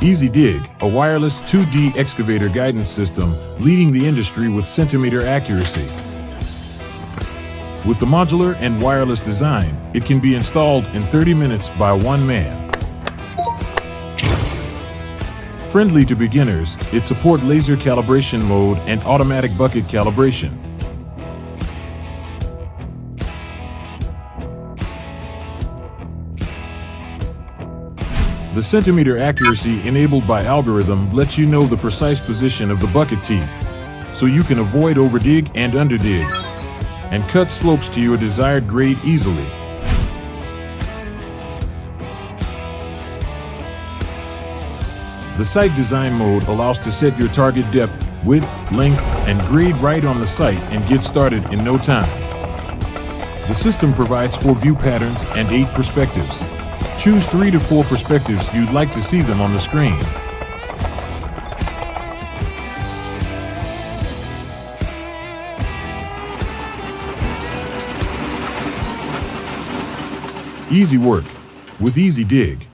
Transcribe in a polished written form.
Easy Dig, a wireless 2D excavator guidance system leading the industry with centimeter accuracy. With the modular and wireless design, it can be installed in 30 minutes by one man. Friendly to beginners, it supports laser calibration mode and automatic bucket calibration. The centimeter accuracy enabled by algorithm lets you know the precise position of the bucket teeth, so you can avoid overdig and underdig, and cut slopes to your desired grade easily. The site design mode allows to set your target depth, width, length, and grade right on the site and get started in no time. The system provides 4 view patterns and 8 perspectives. Choose 3 to 4 perspectives you'd like to see them on the screen. Easy work with Easy Dig.